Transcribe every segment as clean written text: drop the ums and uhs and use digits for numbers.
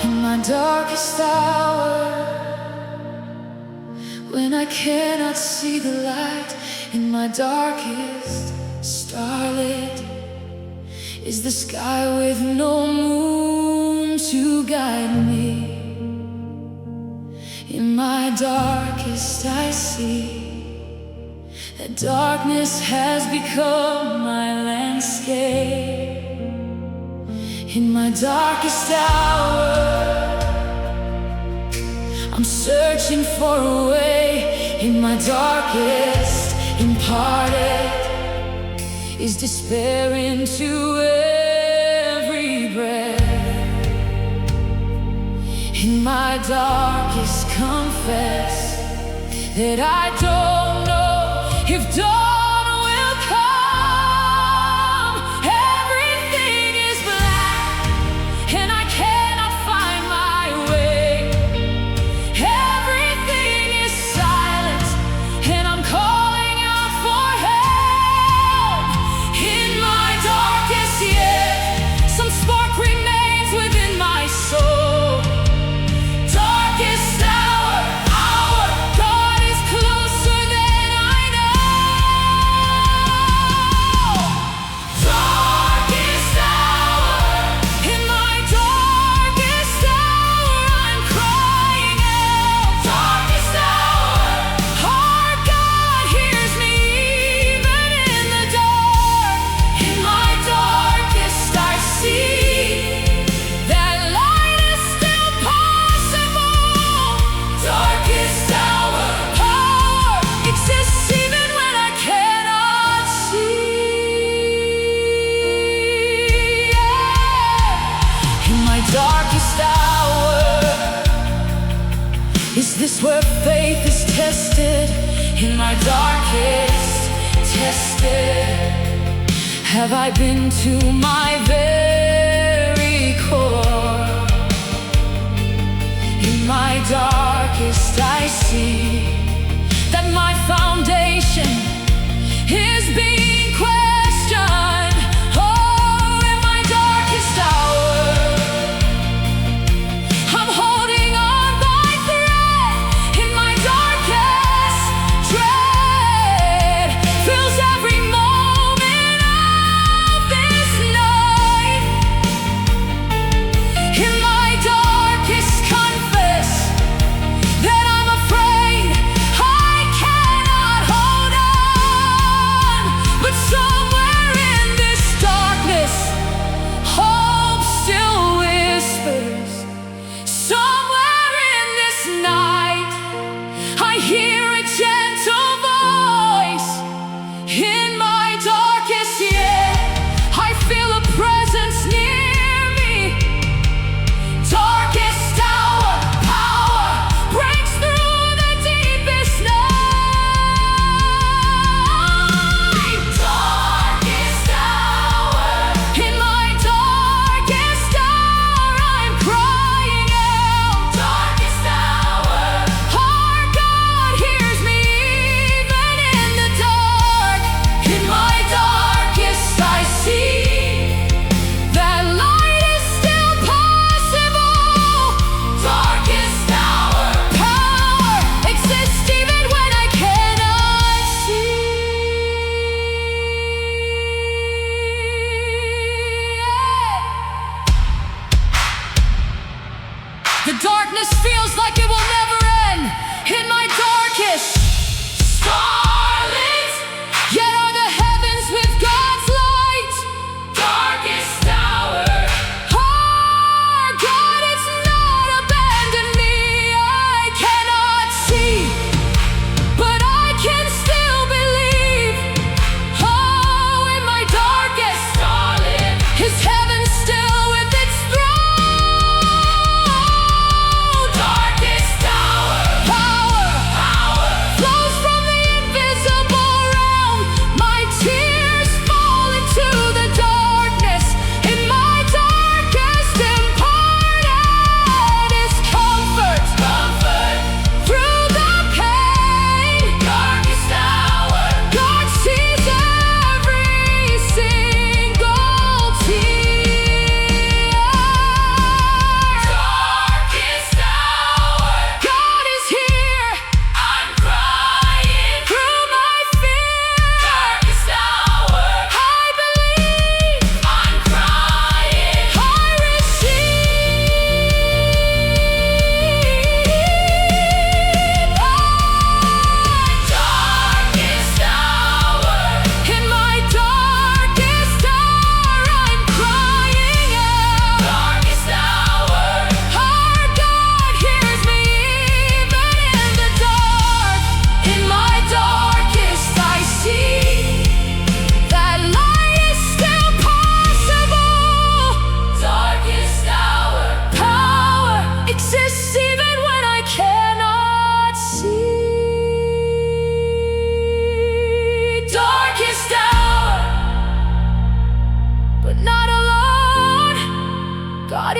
in my darkest hour, when I cannot see the light, in my darkest starlit, is the sky with no moon to guide me. In my darkest I see that darkness has become my landscape. In my darkest hour, I'm searching for a way. In my darkest imparted is despair into every breath. In my darkest confess that I don't know if dawn will come. Everything is black and I cannot find my way. Everything is silent and I'm calling out for help. In my darkest yet, some spark remains within my soul. Darkest hour, God is closer than I know. Darkest hour, in my darkest hour, I'm crying out. Darkest hour, our God hears me even in the dark. In my darkest I see that light is still possible. Darkest hour, power exists even when I cannot see. In my darkest hour, is this where faith is tested? In my darkest tested, have I been to my very core? In my darkest I see that my foundation is being questioned. Oh, in my darkest hour, I'm holding on by thread. In my darkest dread fills every moment of this night. In my darkest confess that I'm afraid I cannot hold on.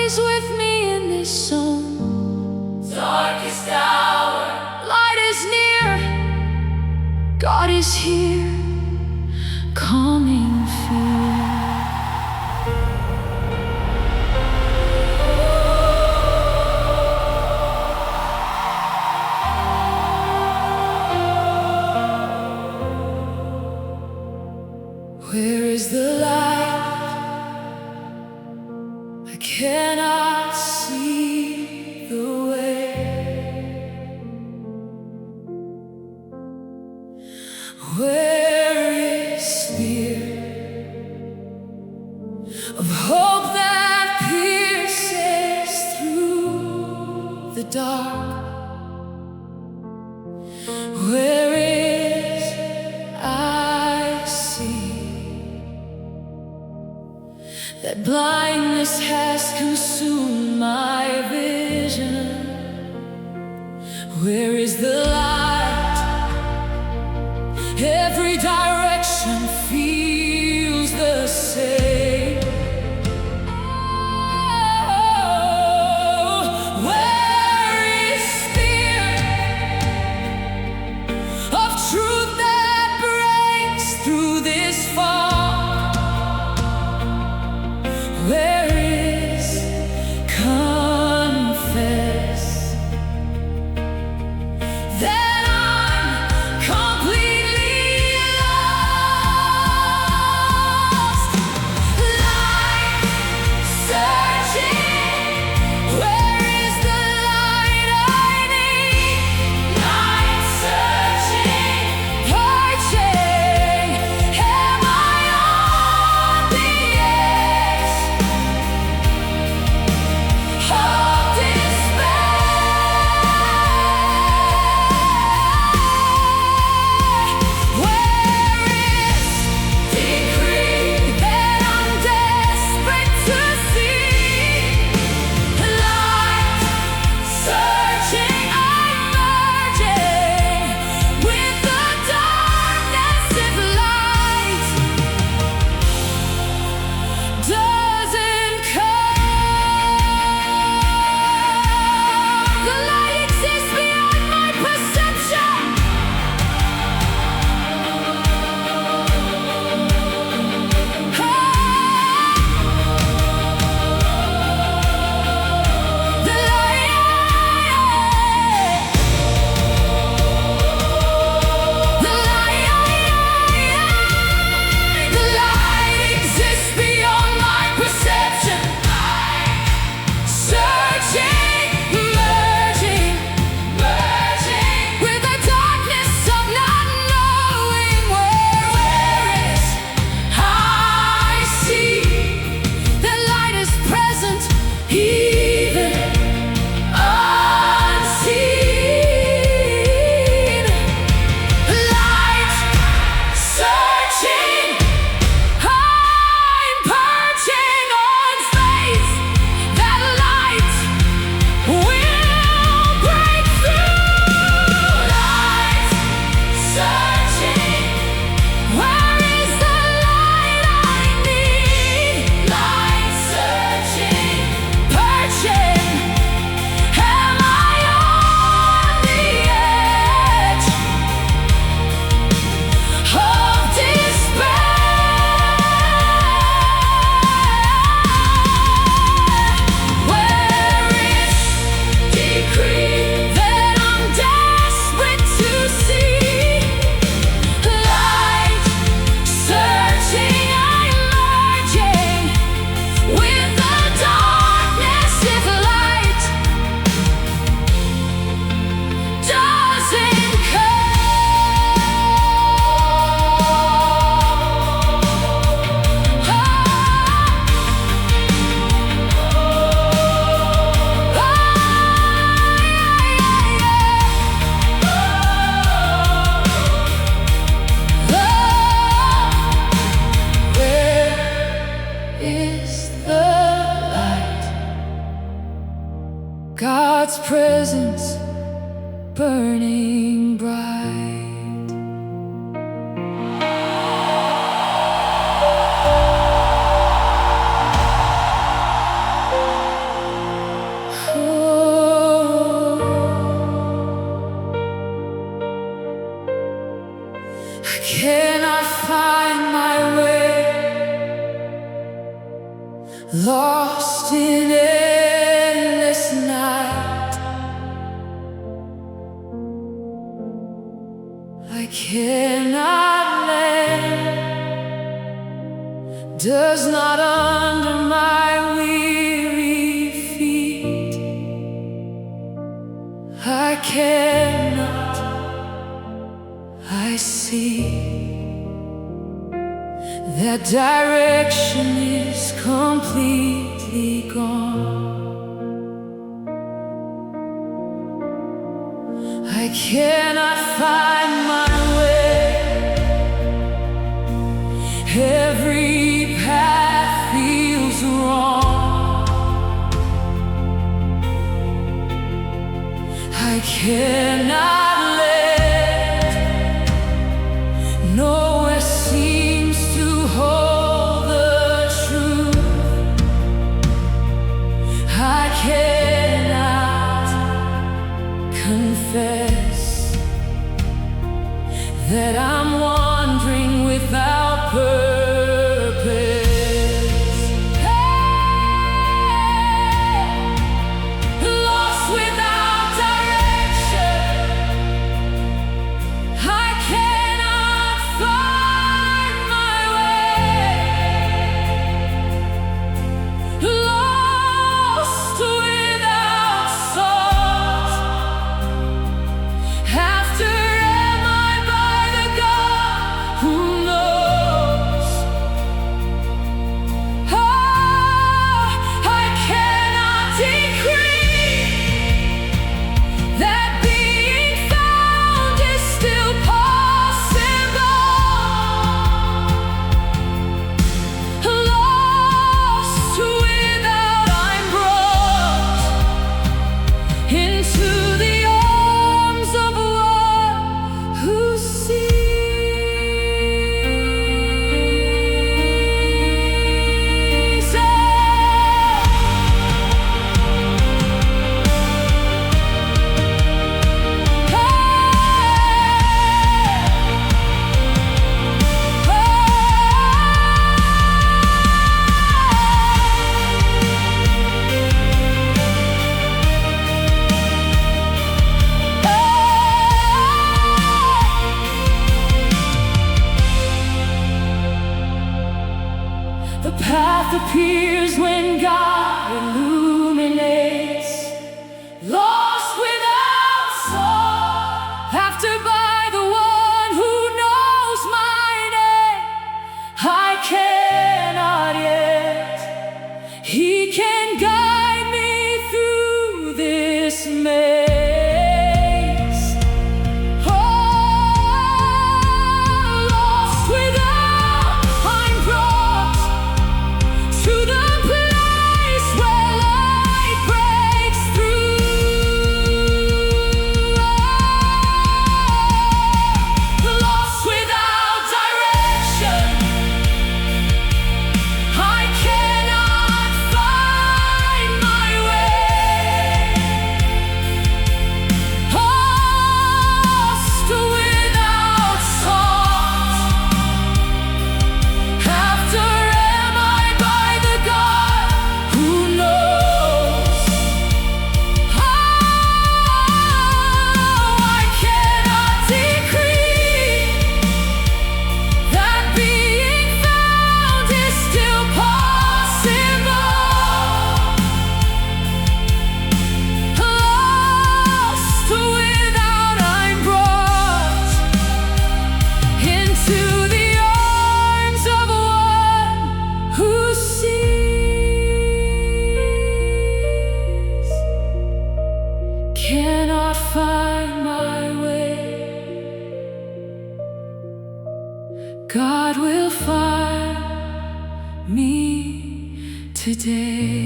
praise with me in this song. Darkest hour, light is near. God is here, calming fear. Where is the light? I cannot see the way. Where is fear of hope that pierces through the dark? Where is I see that blindness has consumed my vision? Where is the light? Every direction feels the same. Oh, where is spirit of truth that breaks through this fog? Where is confess that I'm completely lost? Light searching, where is the light I need? Light searching, searching, am I on the edge of despair? Where is decree that I'm desperate to see? Light searching, I'm merging with the darkness if light doesn't come. The light exists beyond my perception. The light exists beyond my perception. Searching, merging with the darkness of not knowing where is I see the light is present, even unseen. Light searching, I'm perching on faith that light will break through. Light searching, where is the light I need? Light searching, perching, am I on the edge of despair? Where is decree that I'm desperate to see? Light searching, I'm merging with the darkness if light doesn't Where is the light? God's presence burning bright. lost in endless night. I cannot land, does not under my weary feet. I cannot, I see that direction is completely gone. I cannot find my way. Every path feels wrong. I cannot let, nowhere seems to hold the truth. I cannot confess that I'm wandering without purpose. Hey, lost without direction. I cannot find my way. Lost without salt. After am I by the God who knows? Oh, I cannot decree that being found is still possible. Lost without, I'm brought into the arms of one who sees. The path appears when God illuminates. Lost without salt, after by the one who knows my name. I cannot yet, He can guide me through this maze. Oh, lost without, I'm brought to the place where light breaks through. Lost without direction. I cannot find my way. Lost without salt. After am I by the God who knows? Oh, I cannot decree that being found is still possible. Lost without, I'm brought into the arms of one who sees. Cannot find my way. God will find me today.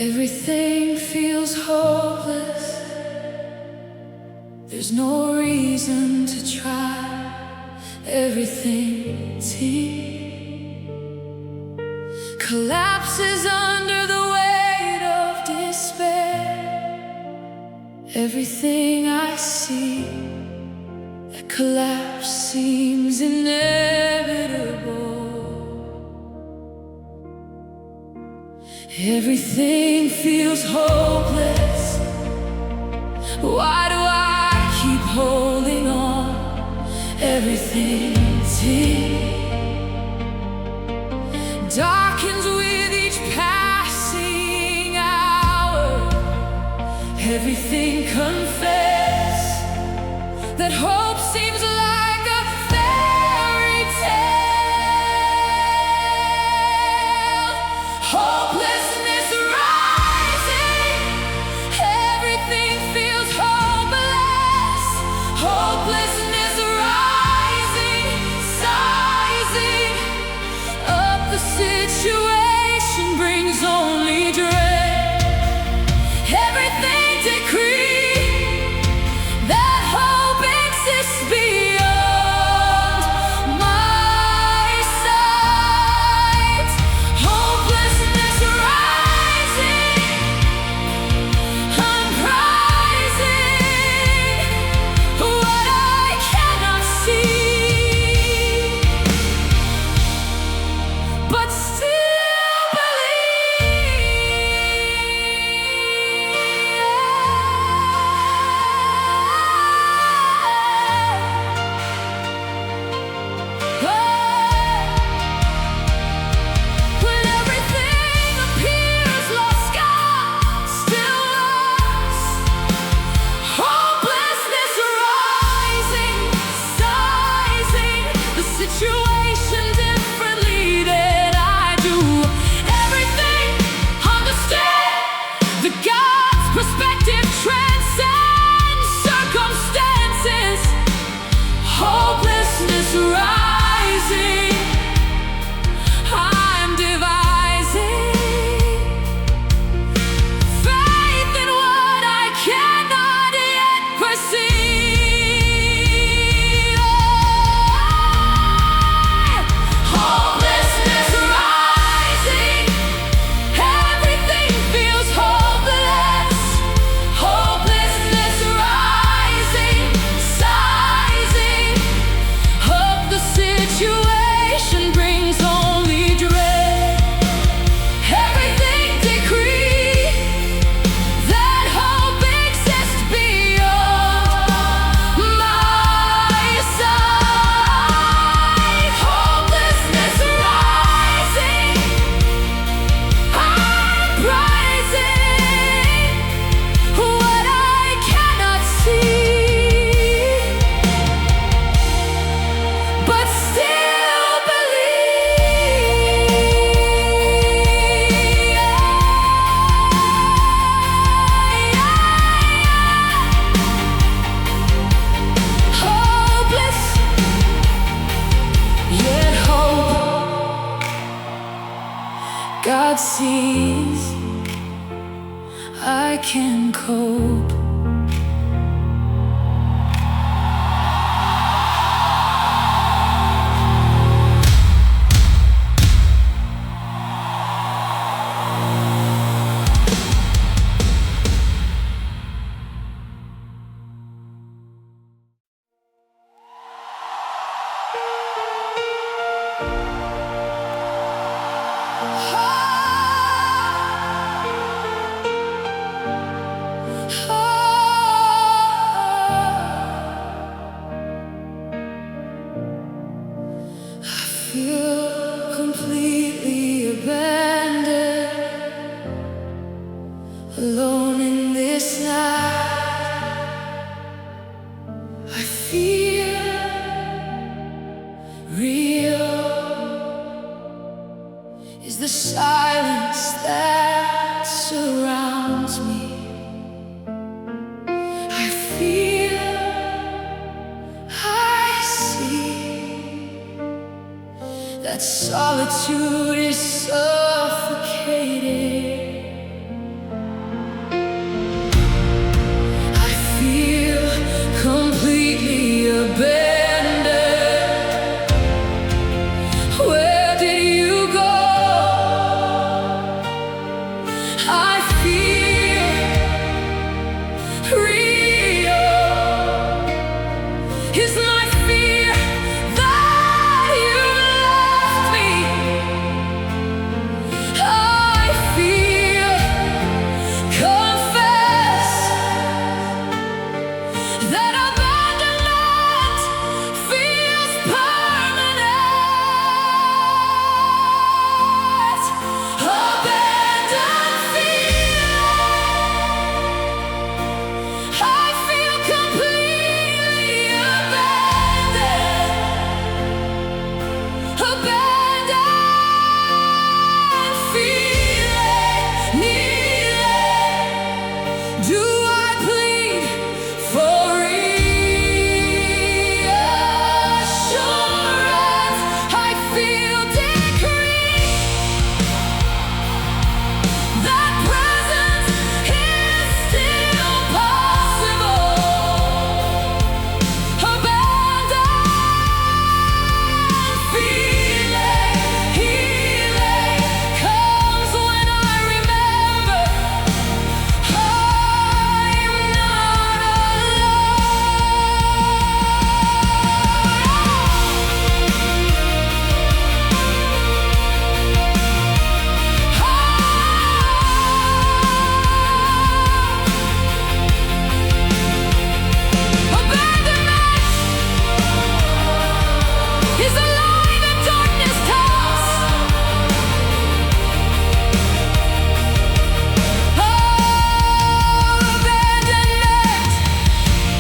Everything feels hopeless. There's no reason to try. Everything collapses under the weight of despair. Everything I see, that collapse seems inevitable. Everything feels hopeless. Why do I keep holding on? Everything darkens with each passing hour. Everything confess that hope seems like a fairy tale. Hopelessness rising, everything feels hopeless. Hopelessness rising, sizing up the situation brings only dread. Everything decree that hope exists beyond my sight. Hopelessness rising, I'm prizing what I cannot see, but still believe. When everything appears lost, God still loves. Hopelessness rising, sizing the situation differently than I do. Everything understand the God's perspective transcends circumstances. Hopelessness rising, I'm devising faith in what I cannot yet perceive. Hopelessness rising, everything feels hopeless. Hopelessness rising, sizing up the situation brings only dread. Everything decree that hope exists beyond my sight. Hopelessness rising, I'm prizing what I cannot see, but still believe. Hopeless, yet hope. God sees I can cope. Feel completely abandoned, alone in this night. I feel real is the silence that surrounds me. I feel, I see that solitude is suffocating. I feel That abandonment feels permanent. Abandoned feeling. I feel completely abandoned. Abandoned feeling. Kneeling. Do I plead for reassurance? I feel decreased. That presence is still possible. Abandoned feeling. Healing comes when I remember I'm not Abandonment is a lie that darkness tells. Abandonment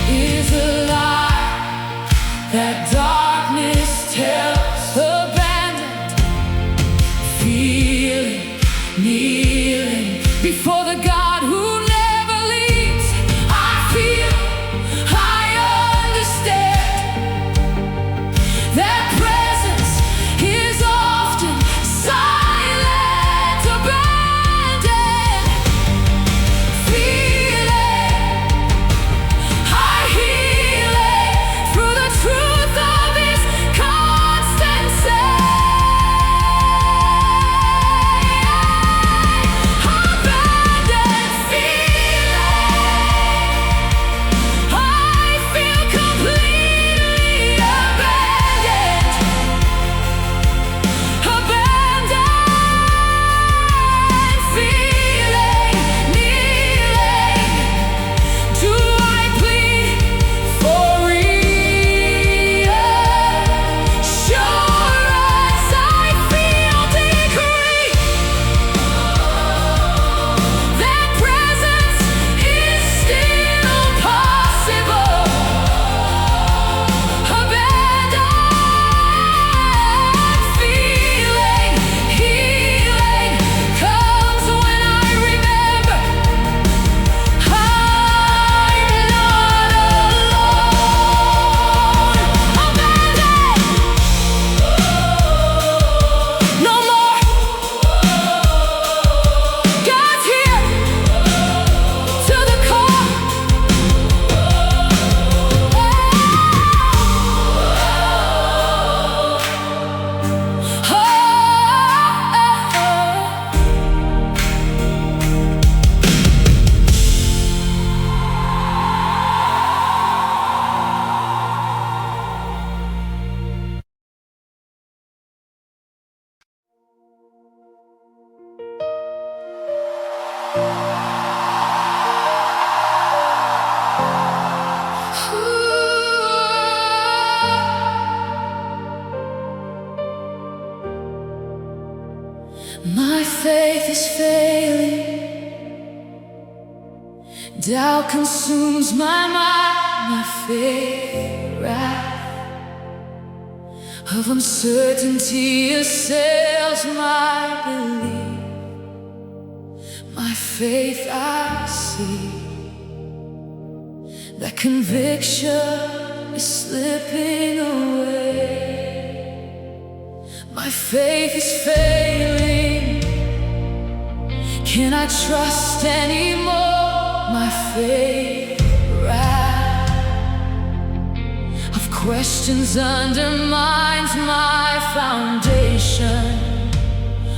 is a lie that darkness tells. Abandoned feeling, kneeling before the God who never leaves. I feel, I understand. That presence is often silent. Abandoned feeling. I heal it through the truth of His constancy. Abandoned feeling. I feel completely abandoned. Abandoned feeling. Kneeling. Do I plead for reassurance? I feel decreased. That presence is still possible. Abandoned feeling. Healing comes when I remember I'm not alone. Abandoned. No more. God's here to the core. My faith is failing. Doubt consumes my mind. My faith wrath of uncertainty assails my belief. My faith I see that conviction is slipping away. My faith is failing. Can I trust anymore? My faith wrath of questions undermines my foundation.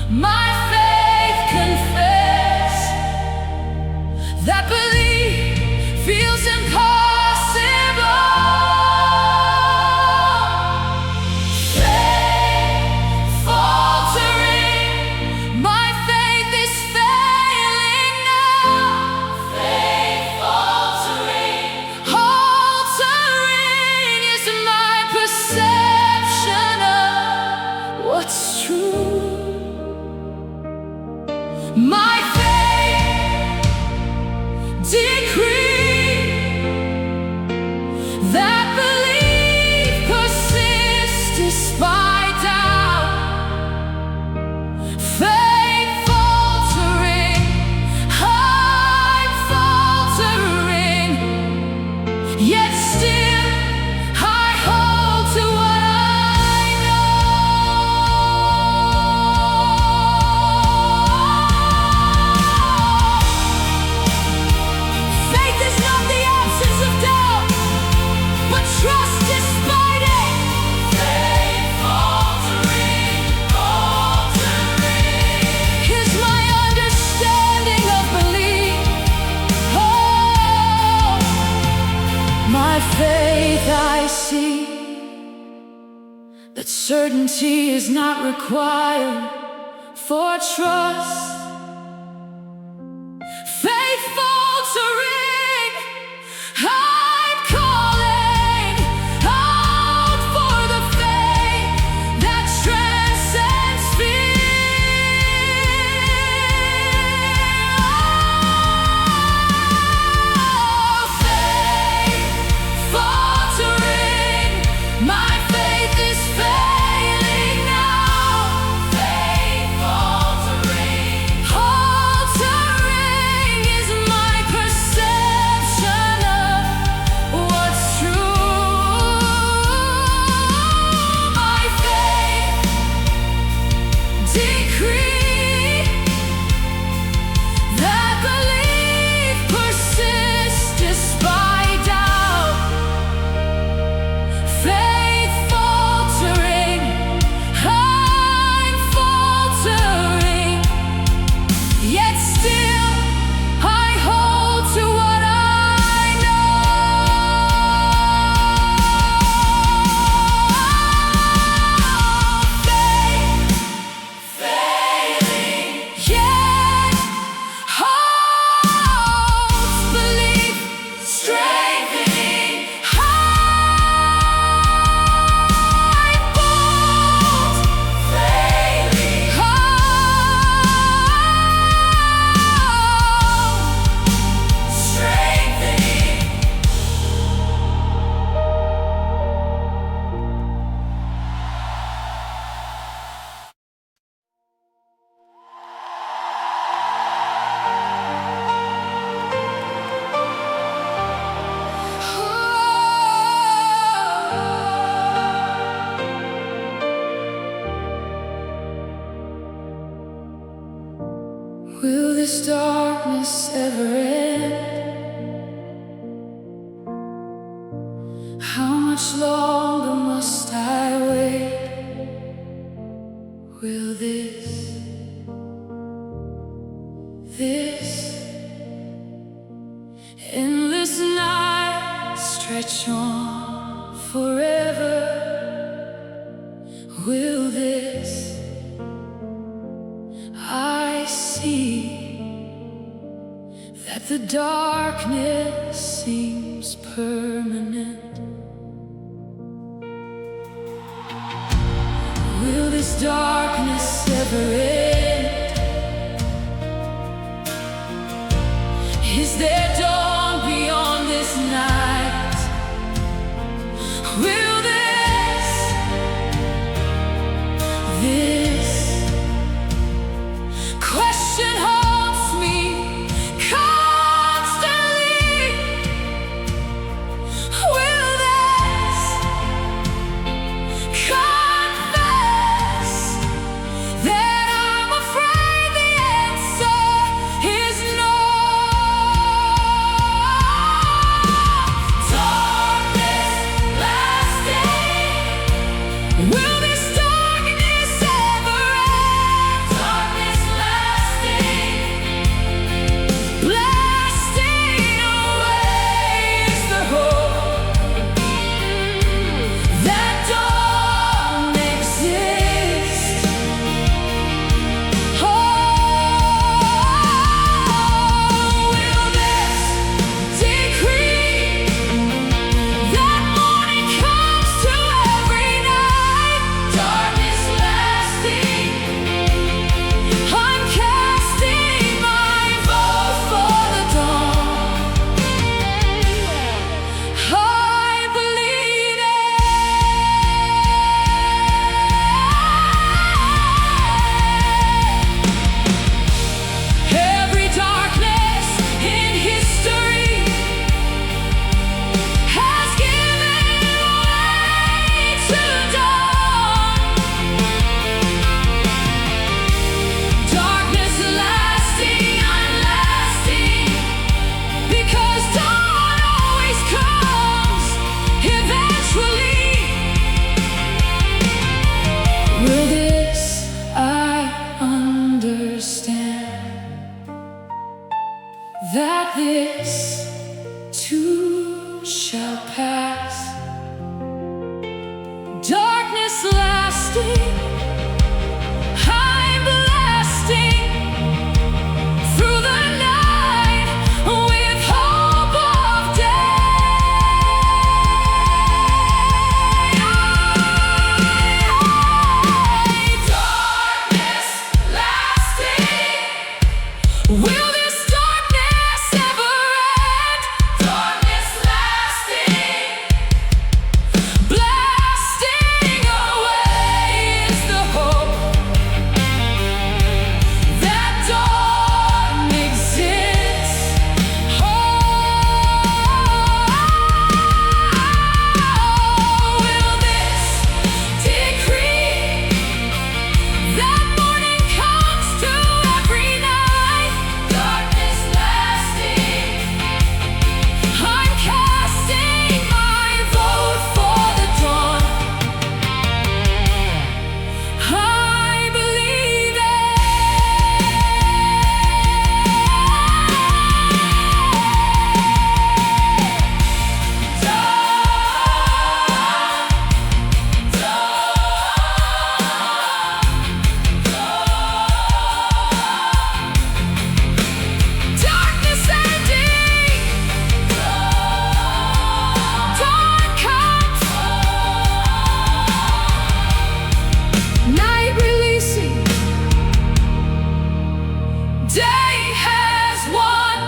My faith confess that belief feels impossible. Hold Yet still I hold to what I know. Faith is not the absence of doubt, but trust despite it. Faith faltering, faltering. Here's my understanding of belief. Oh, my faith I see that certainty is not required for trust. Faith faltering, I'm calling out for the faith that transcends fear. Oh, faith faltering, my faith is failing now. Faith faltering, faltering is my perception of what's true. My faith decree that belief persists despite doubt. Faith faltering, I'm faltering. Yet still I hold to what I know. Faith failing, yet holds belief strengthening. I'm bold, failing, strengthening. Will this darkness ever end? How much longer must I wait? Will this endless night stretch on forever? Will this I see that the darkness seems permanent? Will this darkness ever end? Is there dawn beyond this night? Will this question haunts me constantly? Will this confess shall pass. Darkness lasting, I'm blasting through the night with hope of day. Darkness lasting, will this darkness ever end? Darkness lasting, blasting away is the hope that dawn exists. Oh, will this decree that morning comes to every night? Darkness lasting, I'm casting my vote for the dawn. I believe it. Darkness ending, dawn comes, night releasing, day has won.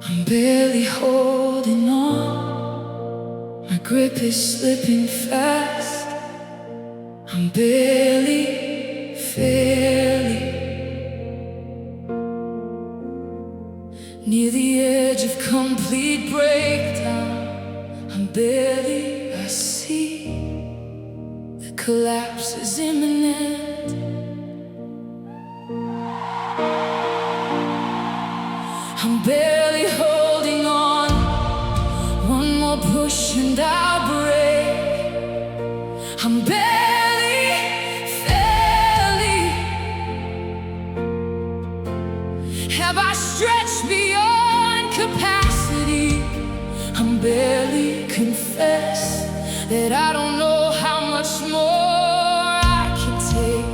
I'm barely holding on, my grip is slipping fast. I'm barely failing, near the edge of complete breakdown. I'm barely, I see the collapse is imminent. I'm barely holding on, one more push and I'll break. I'm barely failing, have I stretched beyond capacity? I'm barely confess that I don't know how much more I can take.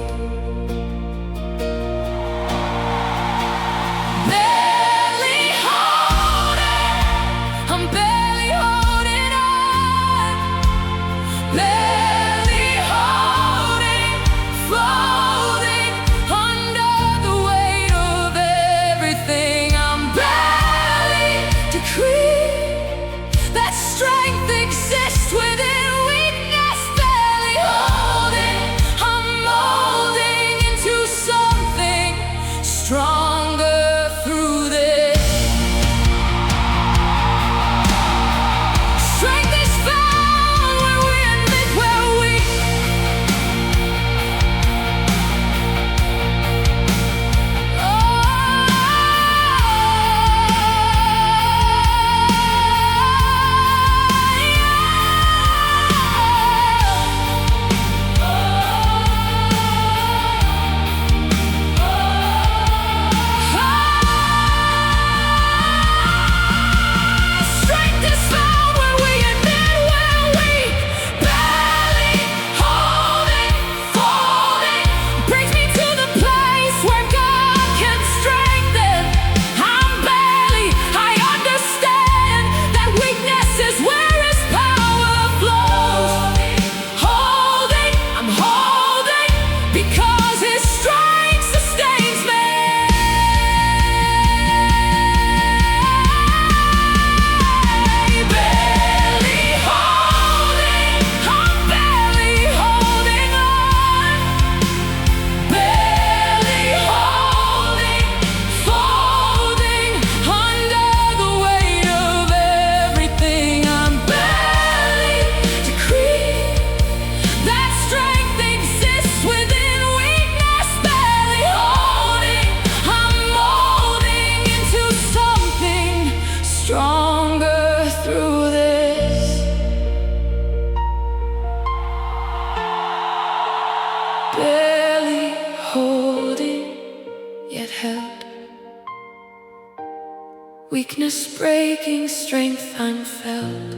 I'm barely holding on, barely holding, floating under the weight of everything. I'm barely decreeing that strength exists within weakness. breaking strength unfelt.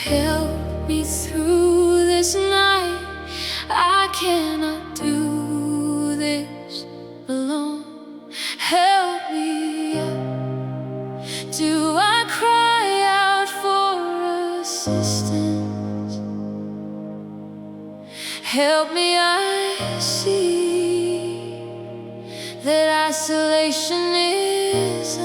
Help me through this night. I cannot do this alone. Help me. Do I cry out for assistance? Help me, I see that isolation is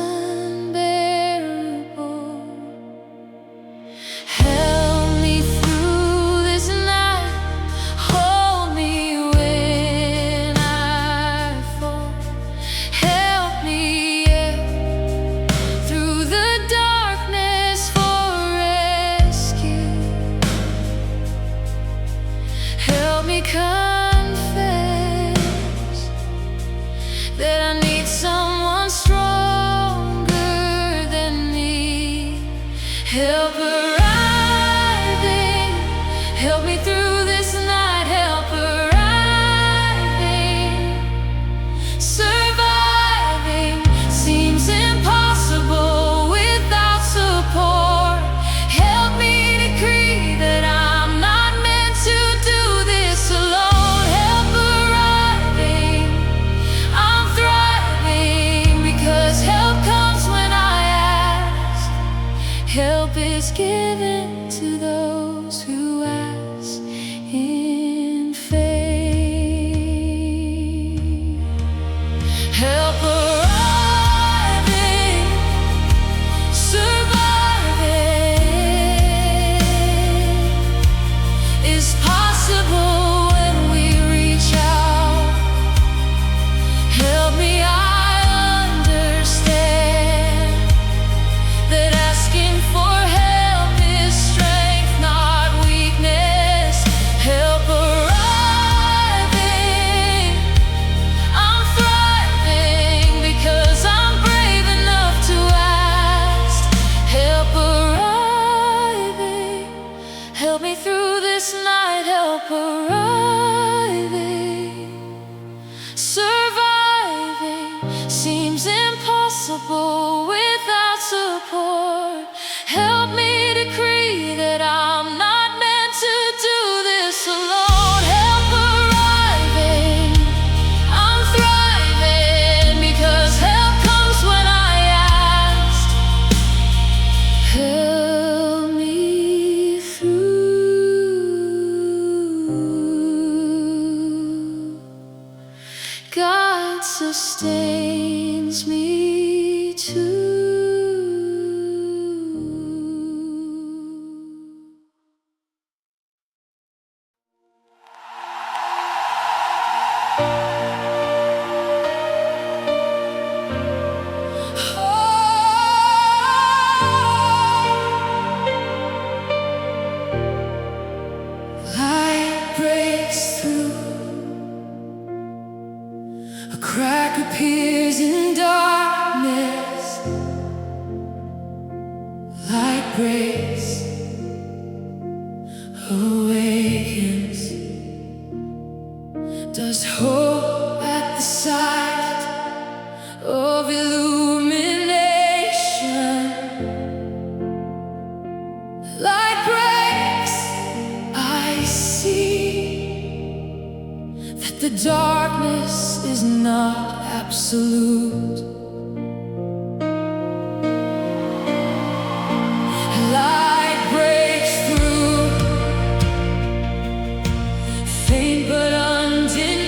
confess that I need someone stronger than me. Help arriving, help me through this night. Help arriving, surviving seems impossible without support. Help me decree that I'm not meant to do this alone. Help arriving, I'm thriving because help comes when I ask. Help is given to those who ask in faith. Help arriving, surviving is possible when we reach out. Help me, I understand that asking for help is strength, not weakness. Help arriving, I'm thriving because I'm brave enough to ask. Help arriving, help me through this night. Help arriving, surviving seems impossible without support. Help me decree that I'm not meant to do this alone. Help arriving, I'm thriving because help comes when I ask. Help me through. God sustains me too. Light breaks through, a crack appears in darkness. Light breaks, awakens. Does hope at the sight of illumination. Light breaks, I see that the darkness is not absolute. Light breaks through, faint but undeniable.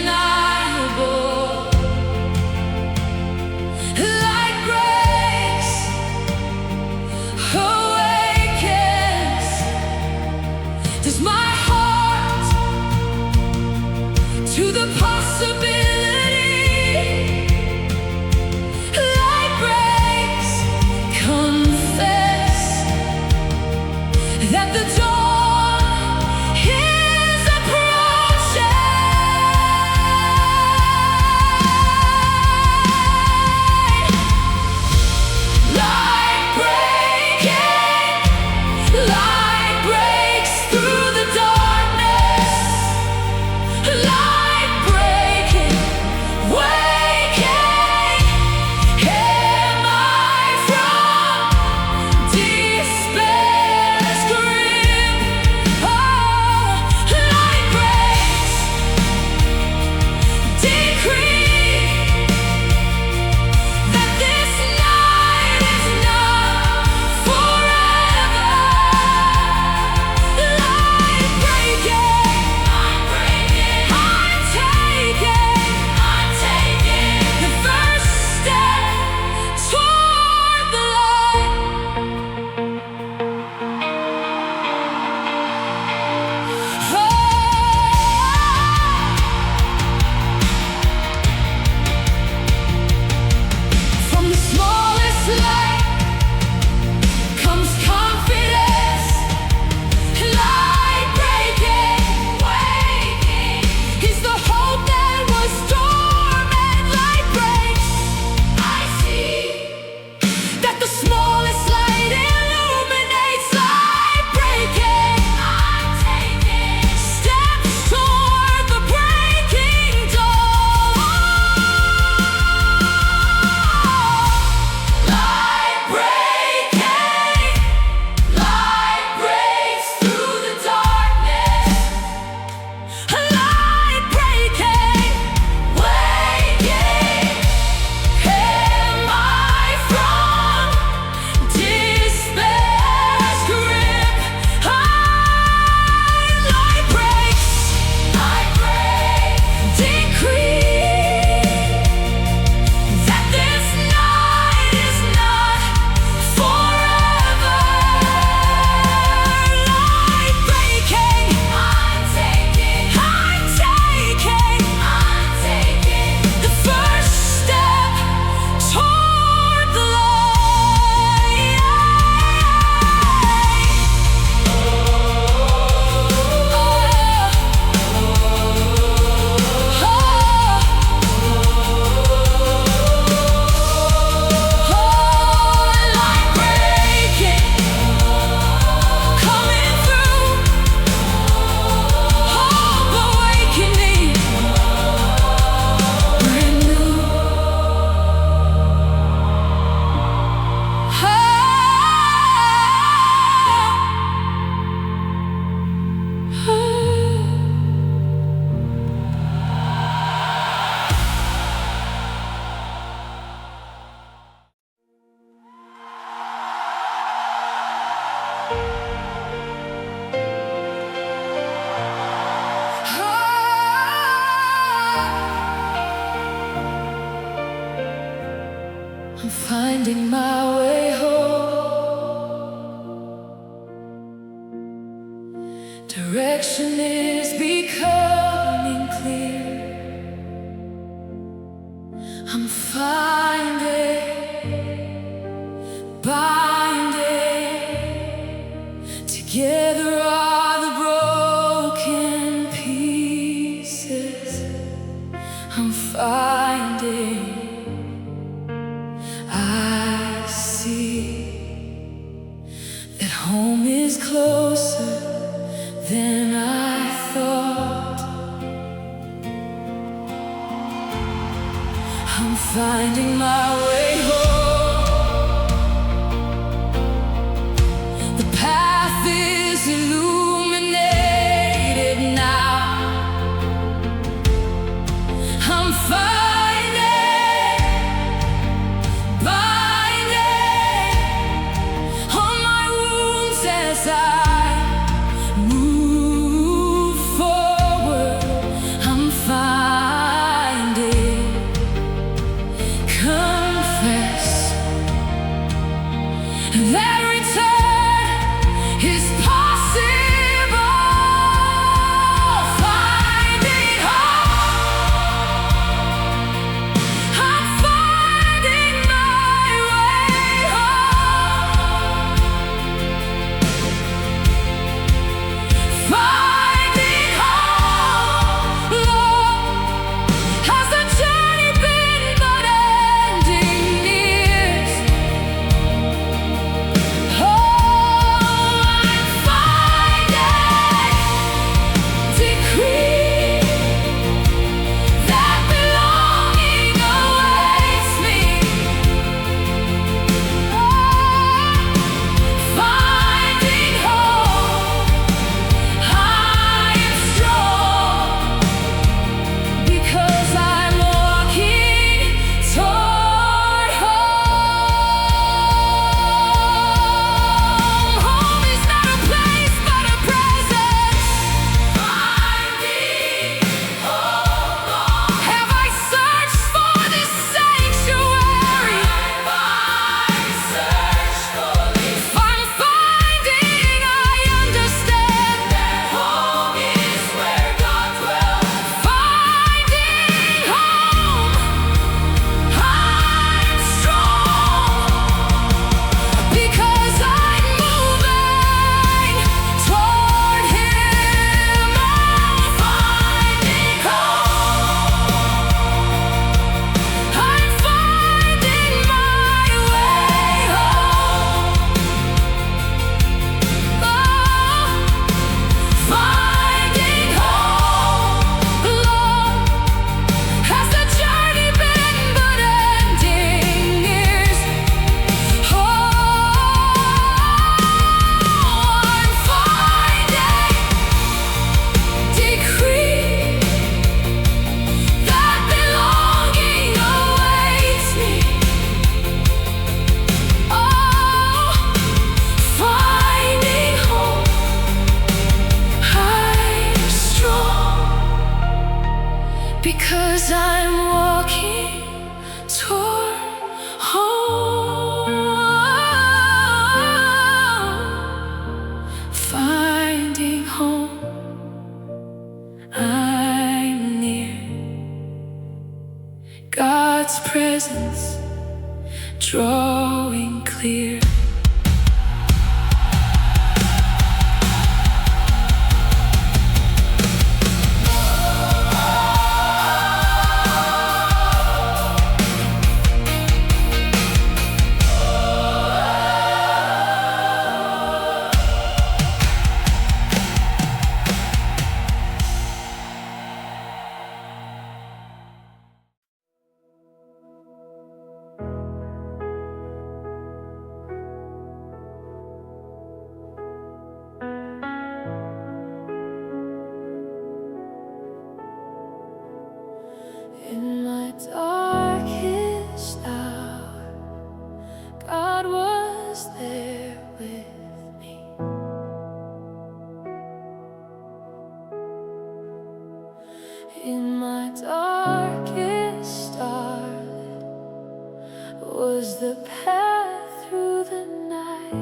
I'm finding my way home. Direction is becoming clear. I'm finding, binding together all the broken pieces. I'm finding, I see that home is closer than I thought. I'm finding my way home. The path is illuminated now. I'm finding, binding on my wounds as I move forward. I'm finding, confess that return is possible. Finding home, I'm finding my way home. Finding home, Lord, has the journey been but ending near? Oh, I'm finding, decree that belonging awaits me. Oh, finding home, I am strong because I'm walking toward home. Home is not a place but a presence. Finding home, Lord. Have I searched for this sanctuary? Have I searched for this? If I'm finding, I understand that home is where God dwells. Finding home, I'm strong because I'm moving toward Him. I'm finding home, I'm finding my way home. Oh, finding home, Lord, has the journey been but ending years? Oh, I'm finding, decree that belonging awaits me. Oh, finding home, I'm strong because I'm walking toward home. Finding home, I'm near. God's presence drawing clear. In my darkest hour, God was there with me. In my darkest hour, was the path through the night.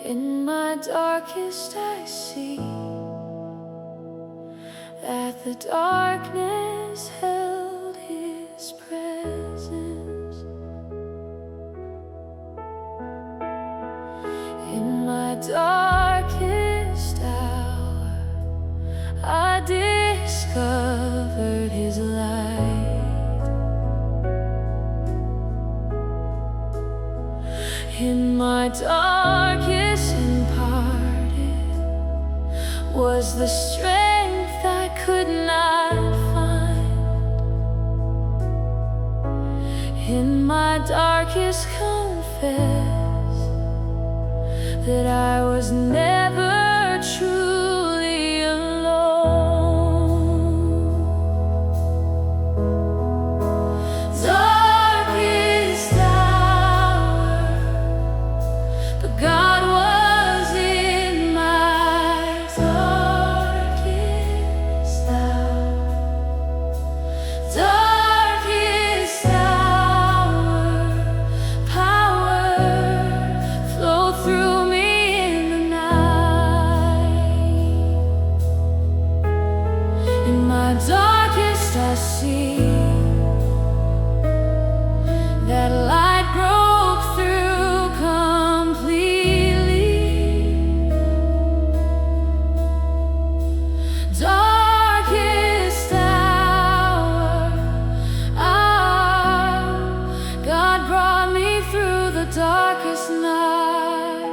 In my darkest I see that the darkness held His presence. In my darkest hour I discovered His light. In my darkest imparted was the strength I could not find. In my darkest confess that I was never truly alone. Darkest hour, but God was in my darkest hour. Darkest hour, power flowed through me in the night. In my darkest I see that light broke through completely. Darkest hour, God brought me through the darkest night.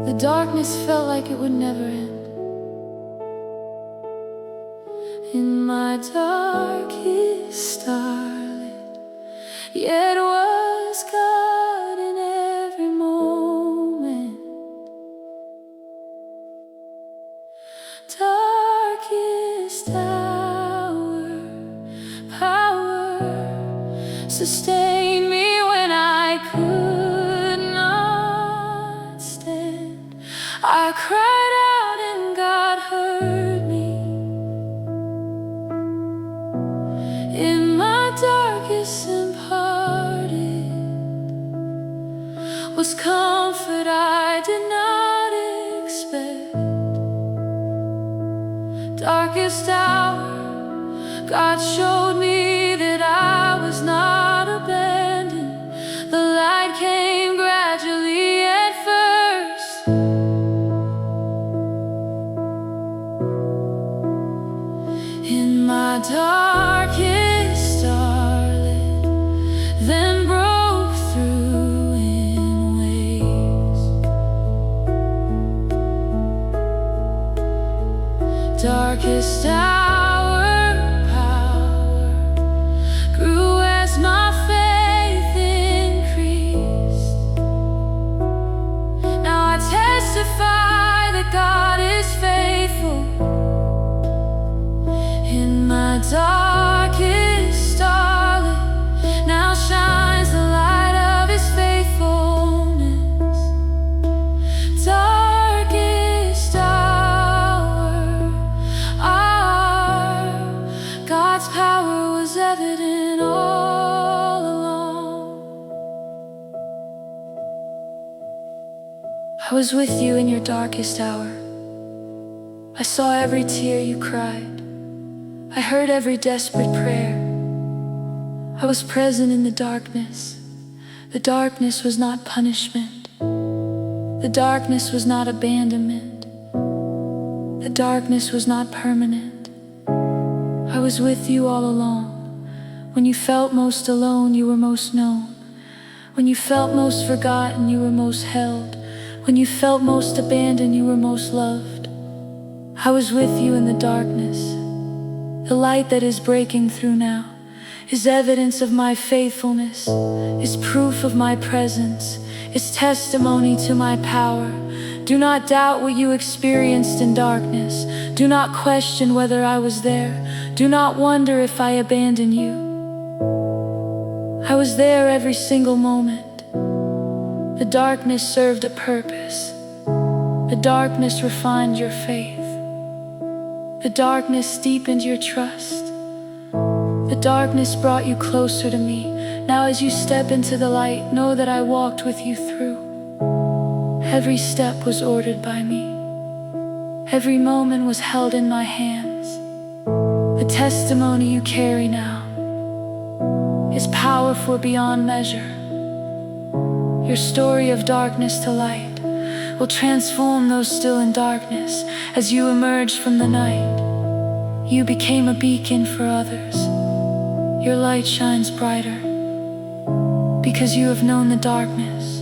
The darkness felt like it would never end. In my darkest starlit, yet was God in every moment. Darkest hour, power sustained me when I could not stand. I cried out and God heard me. In my darkest imparted was comfort I did not expect. Darkest hour, God showed me that I was not abandoned. The light came gradually at first. In my darkest starlit, then broke through in waves. Darkest hour, power grew as my faith increased. Now I testify that God is faithful. In my darkest starlit, now shines the light of His faithfulness. Darkest hour, God's power was evident all along. I was with you in your darkest hour. I saw every tear you cried. I heard every desperate prayer. I was present in the darkness. The darkness was not punishment. The darkness was not abandonment. The darkness was not permanent. I was with you all along. When you felt most alone, you were most known. When you felt most forgotten, you were most held. When you felt most abandoned, you were most loved. I was with you in the darkness. The light that is breaking through now is evidence of my faithfulness, is proof of my presence, is testimony to my power. Do not doubt what you experienced in darkness. Do not question whether I was there. Do not wonder if I abandoned you. I was there every single moment. The darkness served a purpose. The darkness refined your faith. The darkness deepened your trust. The darkness brought you closer to me. Now as you step into the light, know that I walked with you through. Every step was ordered by me. Every moment was held in my hands. The testimony you carry now is powerful beyond measure. Your story of darkness to light will transform those still in darkness. As you emerged from the night, you became a beacon for others. Your light shines brighter because you have known the darkness.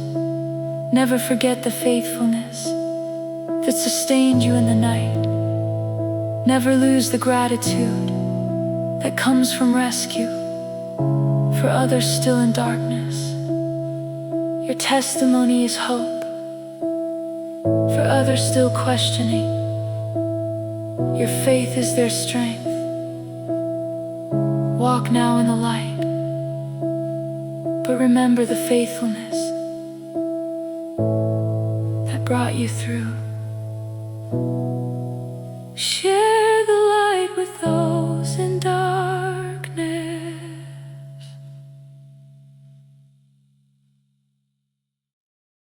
Never forget the faithfulness that sustained you in the night. Never lose the gratitude that comes from rescue for others still in darkness. Your testimony is hope for others still questioning. Your faith is their strength. Walk now in the light, but remember the faithfulness that brought you through.